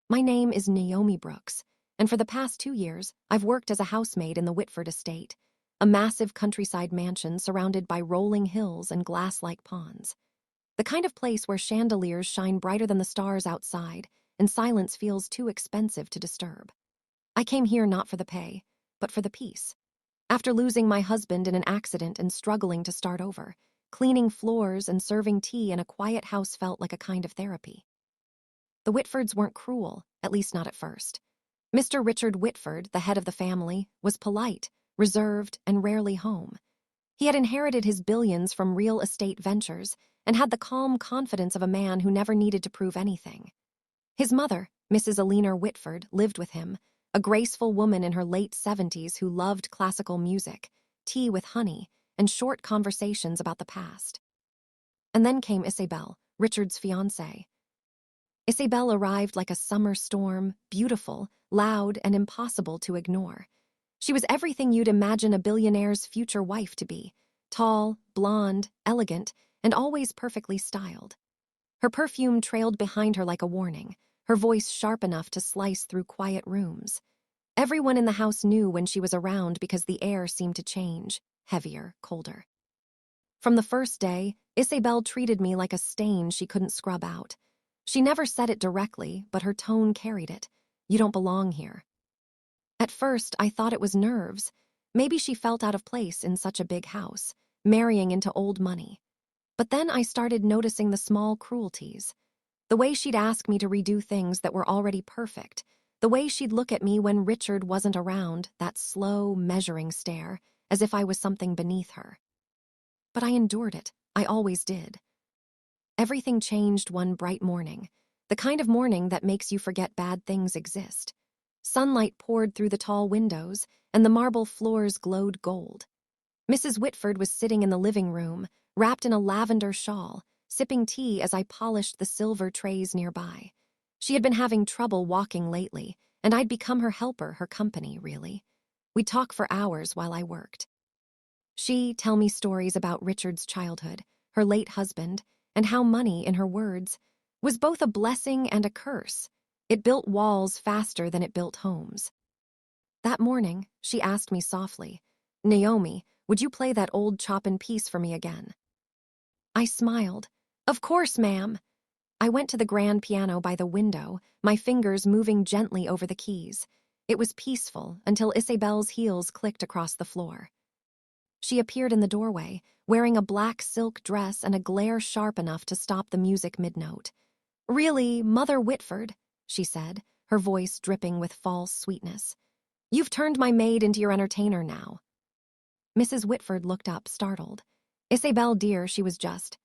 My name is Naomi Brooks, and for the past 2 years, I've worked as a housemaid in the Whitford estate, a massive countryside mansion surrounded by rolling hills and glass-like ponds. The kind of place where chandeliers shine brighter than the stars outside, and silence feels too expensive to disturb. I came here not for the pay, but for the peace. After losing my husband in an accident and struggling to start over, cleaning floors and serving tea in a quiet house felt like a kind of therapy. The Whitfords weren't cruel, at least not at first. Mr. Richard Whitford, the head of the family, was polite, reserved, and rarely home. He had inherited his billions from real estate ventures and had the calm confidence of a man who never needed to prove anything. His mother, Mrs. Eleanor Whitford, lived with him, a graceful woman in her late 70s who loved classical music, tea with honey, and short conversations about the past. And then came Isabel, Richard's fiancée. Isabel arrived like a summer storm, beautiful, loud, and impossible to ignore. She was everything you'd imagine a billionaire's future wife to be: tall, blonde, elegant, and always perfectly styled. Her perfume trailed behind her like a warning, her voice sharp enough to slice through quiet rooms. Everyone in the house knew when she was around because the air seemed to change, heavier, colder. From the first day, Isabel treated me like a stain she couldn't scrub out. She never said it directly, but her tone carried it. "You don't belong here." At first, I thought it was nerves. Maybe she felt out of place in such a big house, marrying into old money. But then I started noticing the small cruelties. The way she'd ask me to redo things that were already perfect. The way she'd look at me when Richard wasn't around, that slow, measuring stare, as if I was something beneath her. But I endured it. I always did. Everything changed one bright morning, the kind of morning that makes you forget bad things exist. Sunlight poured through the tall windows, and the marble floors glowed gold. Mrs. Whitford was sitting in the living room, wrapped in a lavender shawl, sipping tea as I polished the silver trays nearby. She had been having trouble walking lately, and I'd become her helper, her company, really. We'd talk for hours while I worked. She'd tell me stories about Richard's childhood, her late husband, and how money, in her words, was both a blessing and a curse. It built walls faster than it built homes. That morning, she asked me softly, "Naomi, would you play that old Chopin piece for me again?" I smiled. "Of course, ma'am." I went to the grand piano by the window, my fingers moving gently over the keys. It was peaceful until Isabel's heels clicked across the floor. She appeared in the doorway, wearing a black silk dress and a glare sharp enough to stop the music mid-note. "Really, Mother Whitford," she said, her voice dripping with false sweetness. "You've turned my maid into your entertainer now." Mrs. Whitford looked up, startled. "Isabel, dear," she was just.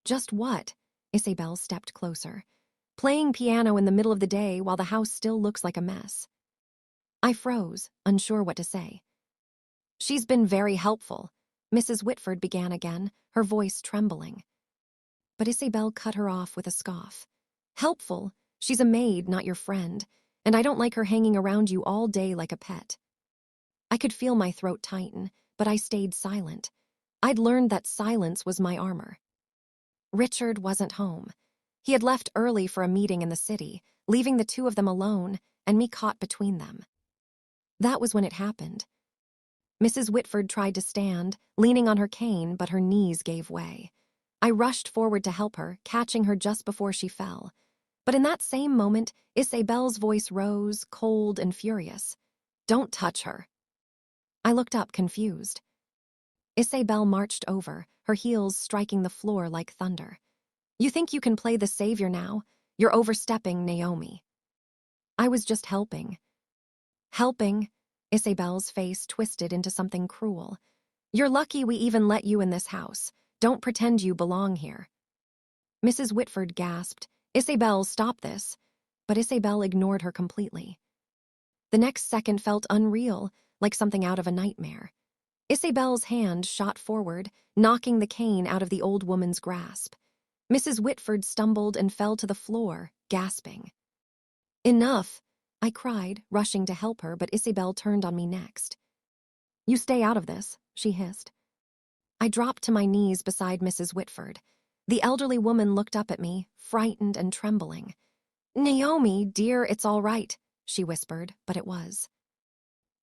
"Just what?" Isabel stepped closer. "Playing piano in the middle of the day while the house still looks like a mess." I froze, unsure what to say. "She's been very helpful," Mrs. Whitford began again, her voice trembling. But Isabel cut her off with a scoff. "Helpful? She's a maid, not your friend, and I don't like her hanging around you all day like a pet." I could feel my throat tighten, but I stayed silent. I'd learned that silence was my armor. Richard wasn't home. He had left early for a meeting in the city, leaving the two of them alone, and me caught between them. That was when it happened. Mrs. Whitford tried to stand, leaning on her cane, but her knees gave way. I rushed forward to help her, catching her just before she fell. But in that same moment, Isabel's voice rose, cold and furious. "Don't touch her." I looked up, confused. Isabel marched over, her heels striking the floor like thunder. "You think you can play the savior now? You're overstepping, Naomi." "I was just helping." "Helping?" Isabel's face twisted into something cruel. "You're lucky we even let you in this house. Don't pretend you belong here." Mrs. Whitford gasped, "Isabel, stop this." But Isabel ignored her completely. The next second felt unreal, like something out of a nightmare. Isabel's hand shot forward, knocking the cane out of the old woman's grasp. Mrs. Whitford stumbled and fell to the floor, gasping. "Enough!" I cried, rushing to help her, but Isabel turned on me next. "You stay out of this," she hissed. I dropped to my knees beside Mrs. Whitford. The elderly woman looked up at me, frightened and trembling. Naomi, dear, it's all right, she whispered, but it was.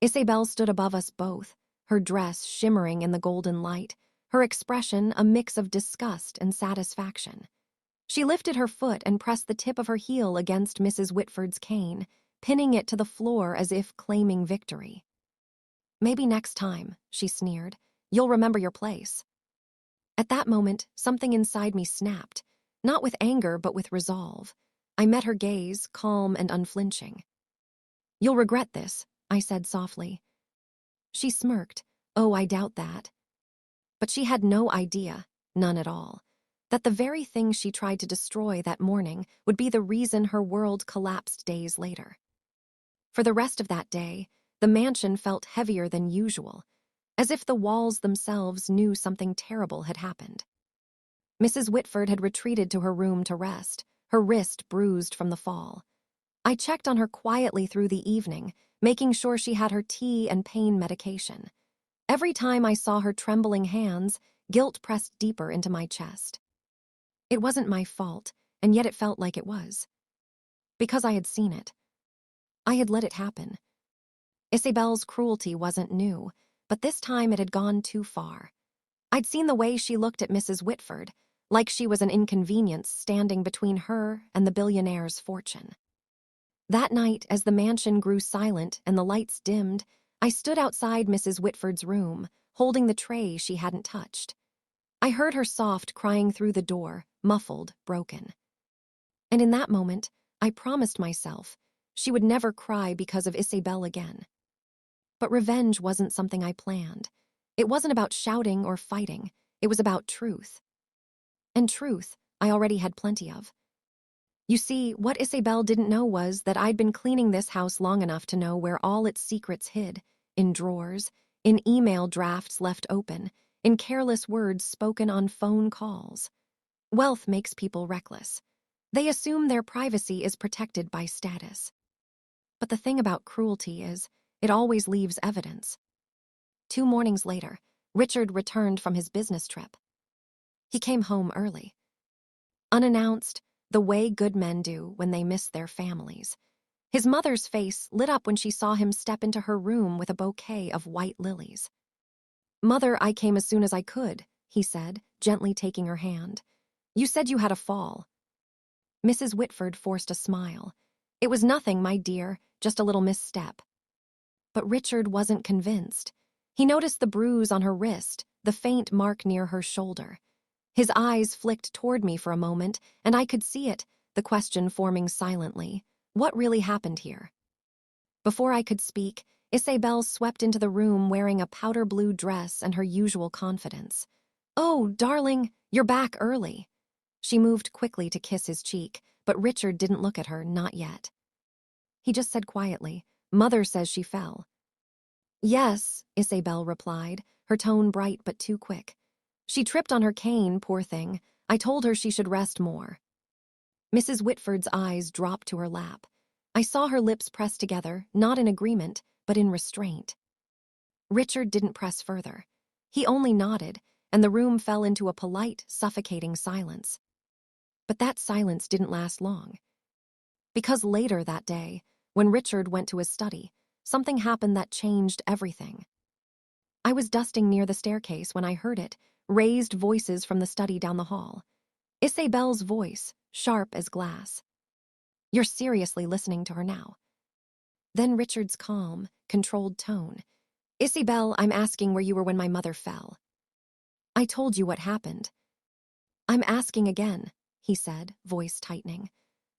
Isabel stood above us both, her dress shimmering in the golden light, her expression a mix of disgust and satisfaction. She lifted her foot and pressed the tip of her heel against Mrs. Whitford's cane, pinning it to the floor as if claiming victory. Maybe next time, she sneered, you'll remember your place. At that moment, something inside me snapped, not with anger but with resolve. I met her gaze, calm and unflinching. You'll regret this, I said softly. She smirked. Oh, I doubt that. But she had no idea, none at all, that the very thing she tried to destroy that morning would be the reason her world collapsed days later. For the rest of that day, the mansion felt heavier than usual, as if the walls themselves knew something terrible had happened. Mrs. Whitford had retreated to her room to rest, her wrist bruised from the fall. I checked on her quietly through the evening, making sure she had her tea and pain medication. Every time I saw her trembling hands, guilt pressed deeper into my chest. It wasn't my fault, and yet it felt like it was. Because I had seen it. I had let it happen. Isabel's cruelty wasn't new, but this time it had gone too far. I'd seen the way she looked at Mrs. Whitford, like she was an inconvenience standing between her and the billionaire's fortune. That night, as the mansion grew silent and the lights dimmed, I stood outside Mrs. Whitford's room, holding the tray she hadn't touched. I heard her soft crying through the door, muffled, broken. And in that moment, I promised myself she would never cry because of Isabel again. But revenge wasn't something I planned. It wasn't about shouting or fighting. It was about truth. And truth, I already had plenty of. You see, what Isabel didn't know was that I'd been cleaning this house long enough to know where all its secrets hid, in drawers, in email drafts left open, in careless words spoken on phone calls. Wealth makes people reckless. They assume their privacy is protected by status. But the thing about cruelty is, it always leaves evidence. 2 mornings later, Richard returned from his business trip. He came home early. Unannounced, the way good men do when they miss their families. His mother's face lit up when she saw him step into her room with a bouquet of white lilies. "Mother, I came as soon as I could," he said, gently taking her hand. "You said you had a fall." Mrs. Whitford forced a smile. "It was nothing, my dear, just a little misstep." But Richard wasn't convinced. He noticed the bruise on her wrist, the faint mark near her shoulder. His eyes flicked toward me for a moment, and I could see it, the question forming silently. What really happened here? Before I could speak, Isabel swept into the room wearing a powder blue dress and her usual confidence. "Oh, darling, you're back early." She moved quickly to kiss his cheek, but Richard didn't look at her, not yet. He just said quietly, "Mother says she fell." "Yes," Isabel replied, her tone bright but too quick. "She tripped on her cane, poor thing. I told her she should rest more." Mrs. Whitford's eyes dropped to her lap. I saw her lips press together, not in agreement, but in restraint. Richard didn't press further. He only nodded, and the room fell into a polite, suffocating silence. But that silence didn't last long. Because later that day, when Richard went to his study, something happened that changed everything. I was dusting near the staircase when I heard it, raised voices from the study down the hall. Isabel's voice, sharp as glass. "You're seriously listening to her now." Then Richard's calm, controlled tone. "Isabel, I'm asking where you were when my mother fell." "I told you what happened." "I'm asking again," he said, voice tightening.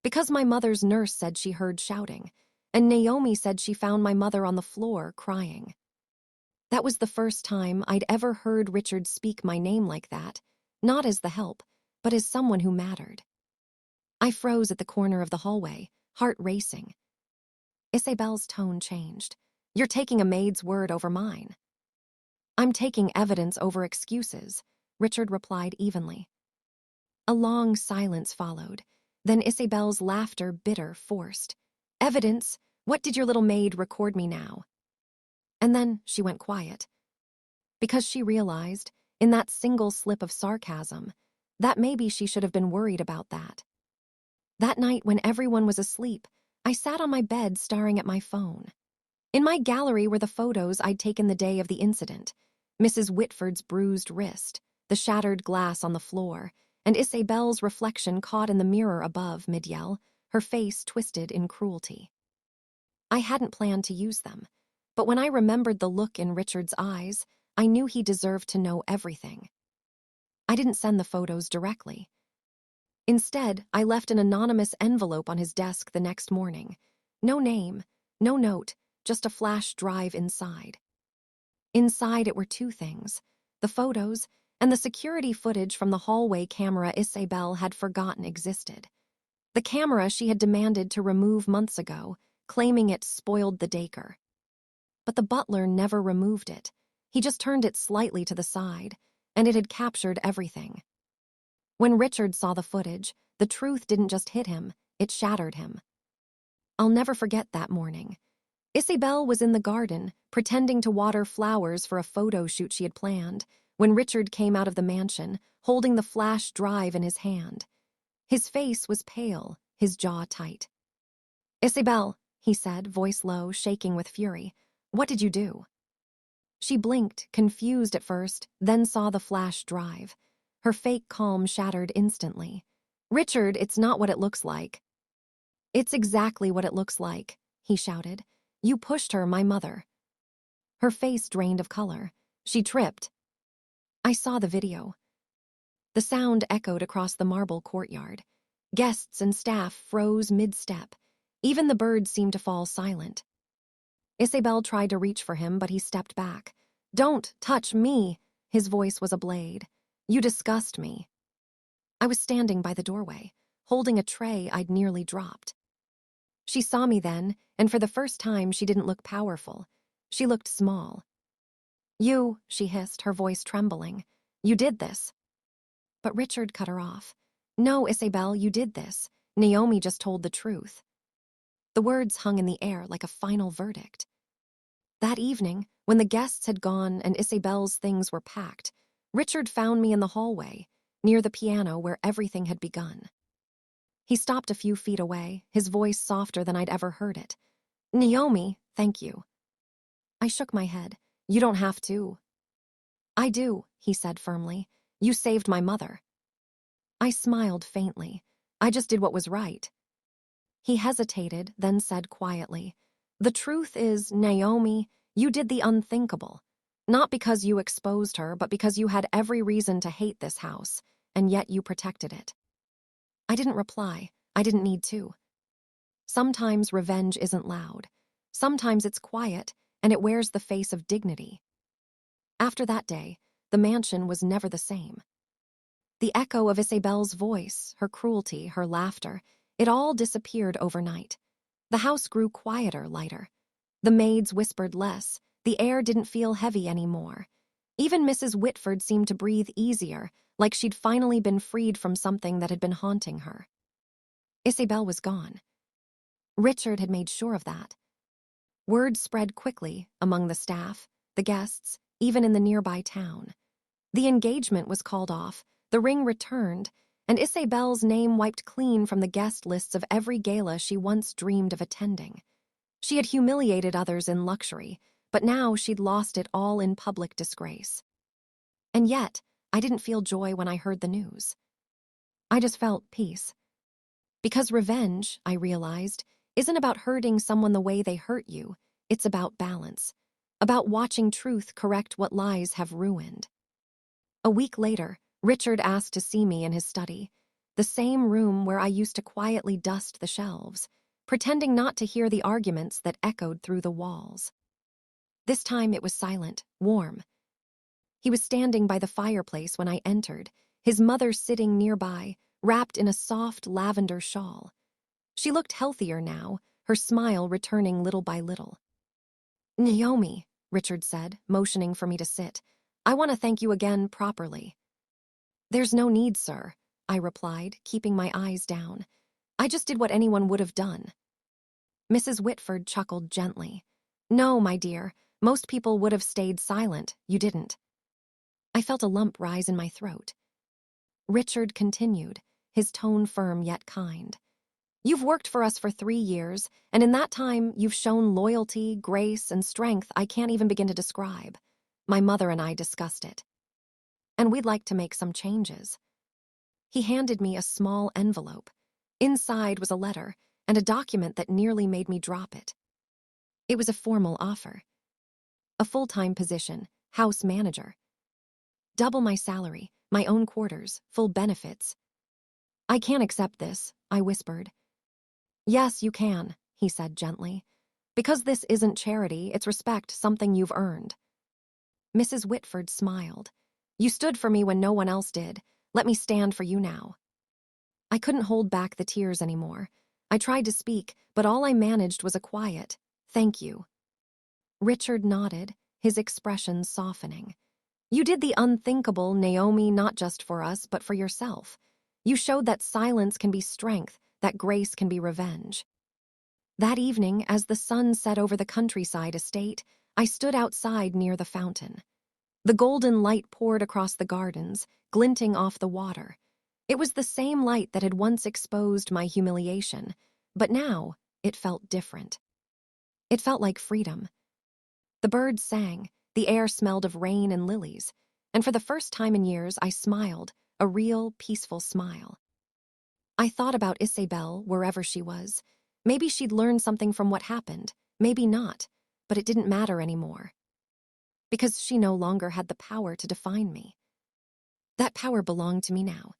"Because my mother's nurse said she heard shouting, and Naomi said she found my mother on the floor, crying." That was the first time I'd ever heard Richard speak my name like that, not as the help, but as someone who mattered. I froze at the corner of the hallway, heart racing. Isabel's tone changed. "You're taking a maid's word over mine." "I'm taking evidence over excuses," Richard replied evenly. A long silence followed, then Isabel's laughter bitter, forced. "Evidence? What did your little maid record me now?" And then she went quiet. Because she realized, in that single slip of sarcasm, that maybe she should have been worried about that. That night, when everyone was asleep, I sat on my bed staring at my phone. In my gallery were the photos I'd taken the day of the incident: Mrs. Whitford's bruised wrist, the shattered glass on the floor, and Isabel's reflection caught in the mirror above mid-yell, her face twisted in cruelty. I hadn't planned to use them, but when I remembered the look in Richard's eyes, I knew he deserved to know everything. I didn't send the photos directly. Instead, I left an anonymous envelope on his desk the next morning. No name, no note, just a flash drive inside. Inside it were two things: the photos and the security footage from the hallway camera Isabel had forgotten existed. The camera she had demanded to remove months ago, claiming it spoiled the daycare. But the butler never removed it. He just turned it slightly to the side, and it had captured everything. When Richard saw the footage, the truth didn't just hit him, it shattered him. I'll never forget that morning. Isabel was in the garden, pretending to water flowers for a photo shoot she had planned, when Richard came out of the mansion, holding the flash drive in his hand. His face was pale, his jaw tight. "Isabel," he said, voice low, shaking with fury, "what did you do?" She blinked, confused at first, then saw the flash drive. Her fake calm shattered instantly. "Richard, it's not what it looks like." "It's exactly what it looks like," he shouted. "You pushed her, my mother." Her face drained of color. She tripped. I saw the video. The sound echoed across the marble courtyard. Guests and staff froze mid-step. Even the birds seemed to fall silent. Isabel tried to reach for him, but he stepped back. "Don't touch me!" His voice was a blade. "You disgust me." I was standing by the doorway, holding a tray I'd nearly dropped. She saw me then, and for the first time she didn't look powerful. She looked small. "You," she hissed, her voice trembling. "You did this." But Richard cut her off. "No, Isabel, you did this. Naomi just told the truth." The words hung in the air like a final verdict. That evening, when the guests had gone and Isabel's things were packed, Richard found me in the hallway, near the piano where everything had begun. He stopped a few feet away, his voice softer than I'd ever heard it. "Naomi, thank you." I shook my head. "You don't have to." "I do," he said firmly. "You saved my mother." I smiled faintly. "I just did what was right." He hesitated, then said quietly, "The truth is, Naomi, you did the unthinkable. Not because you exposed her, but because you had every reason to hate this house, and yet you protected it." I didn't reply. I didn't need to. Sometimes revenge isn't loud. Sometimes it's quiet, and it wears the face of dignity. After that day, the mansion was never the same. The echo of Isabel's voice, her cruelty, her laughter, it all disappeared overnight. The house grew quieter, lighter. The maids whispered less. The air didn't feel heavy anymore. Even Mrs. Whitford seemed to breathe easier, like she'd finally been freed from something that had been haunting her. Isabel was gone. Richard had made sure of that. Word spread quickly among the staff, the guests, even in the nearby town. The engagement was called off, the ring returned, and Isabel's name wiped clean from the guest lists of every gala she once dreamed of attending. She had humiliated others in luxury, but now she'd lost it all in public disgrace. And yet, I didn't feel joy when I heard the news. I just felt peace. Because revenge, I realized, isn't about hurting someone the way they hurt you. It's about balance. About watching truth correct what lies have ruined. A week later, Richard asked to see me in his study, the same room where I used to quietly dust the shelves, pretending not to hear the arguments that echoed through the walls. This time it was silent, warm. He was standing by the fireplace when I entered, his mother sitting nearby, wrapped in a soft lavender shawl. She looked healthier now, her smile returning little by little. "Naomi," Richard said, motioning for me to sit, "I want to thank you again properly." "There's no need, sir," I replied, keeping my eyes down. "I just did what anyone would have done." Mrs. Whitford chuckled gently. "No, my dear, most people would have stayed silent. You didn't." I felt a lump rise in my throat. Richard continued, his tone firm yet kind. You've worked for us for 3 years, and in that time, you've shown loyalty, grace, and strength I can't even begin to describe. My mother and I discussed it. And we'd like to make some changes. He handed me a small envelope. Inside was a letter and a document that nearly made me drop it. It was a formal offer. A full-time position, house manager. Double my salary, my own quarters, full benefits. I can't accept this, I whispered. Yes, you can, he said gently. Because this isn't charity, it's respect, something you've earned. Mrs. Whitford smiled. You stood for me when no one else did. Let me stand for you now. I couldn't hold back the tears anymore. I tried to speak, but all I managed was a quiet, thank you. Richard nodded, his expression softening. You did the unthinkable, Naomi, not just for us, but for yourself. You showed that silence can be strength, that grace can be revenge. That evening, as the sun set over the countryside estate, I stood outside near the fountain. The golden light poured across the gardens, glinting off the water. It was the same light that had once exposed my humiliation, but now it felt different. It felt like freedom. The birds sang, the air smelled of rain and lilies, and for the first time in years I smiled, a real, peaceful smile. I thought about Isabel, wherever she was. Maybe she'd learned something from what happened, maybe not, but it didn't matter anymore. Because she no longer had the power to define me. That power belonged to me now.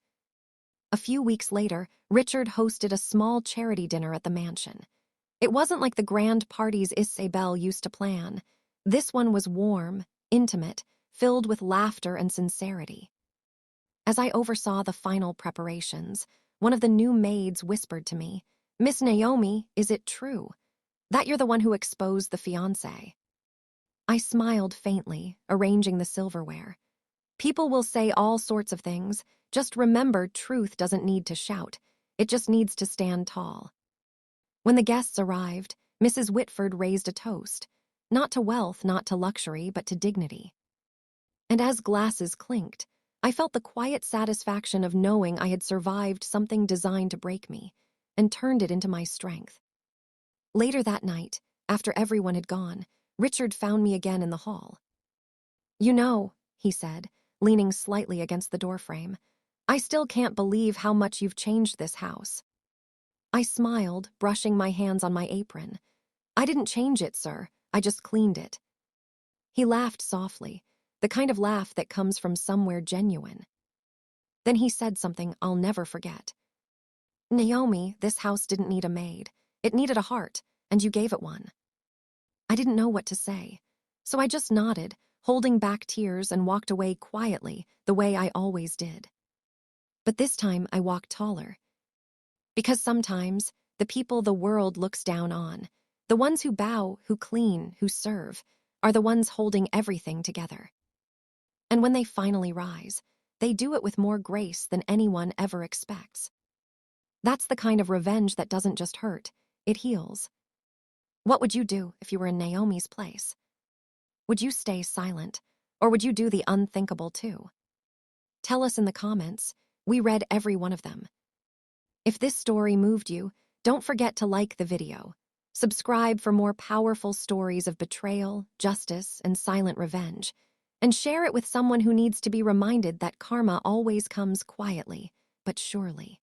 A few weeks later, Richard hosted a small charity dinner at the mansion. It wasn't like the grand parties Isabel used to plan. This one was warm, intimate, filled with laughter and sincerity. As I oversaw the final preparations, one of the new maids whispered to me, Miss Naomi, is it true that you're the one who exposed the fiancé? I smiled faintly, arranging the silverware. People will say all sorts of things. Just remember, truth doesn't need to shout. It just needs to stand tall. When the guests arrived, Mrs. Whitford raised a toast. Not to wealth, not to luxury, but to dignity. And as glasses clinked, I felt the quiet satisfaction of knowing I had survived something designed to break me, and turned it into my strength. Later that night, after everyone had gone, Richard found me again in the hall. You know, he said, leaning slightly against the doorframe, I still can't believe how much you've changed this house. I smiled, brushing my hands on my apron. I didn't change it, sir. I just cleaned it. He laughed softly, the kind of laugh that comes from somewhere genuine. Then he said something I'll never forget. Naomi, this house didn't need a maid. It needed a heart, and you gave it one. I didn't know what to say, so I just nodded, holding back tears, and walked away quietly, the way I always did. But this time I walked taller. Because sometimes, the people the world looks down on, the ones who bow, who clean, who serve, are the ones holding everything together. And when they finally rise, they do it with more grace than anyone ever expects. That's the kind of revenge that doesn't just hurt, it heals. What would you do if you were in Naomi's place? Would you stay silent, or would you do the unthinkable too? Tell us in the comments. We read every one of them. If this story moved you, don't forget to like the video. Subscribe for more powerful stories of betrayal, justice, and silent revenge. And share it with someone who needs to be reminded that karma always comes quietly, but surely.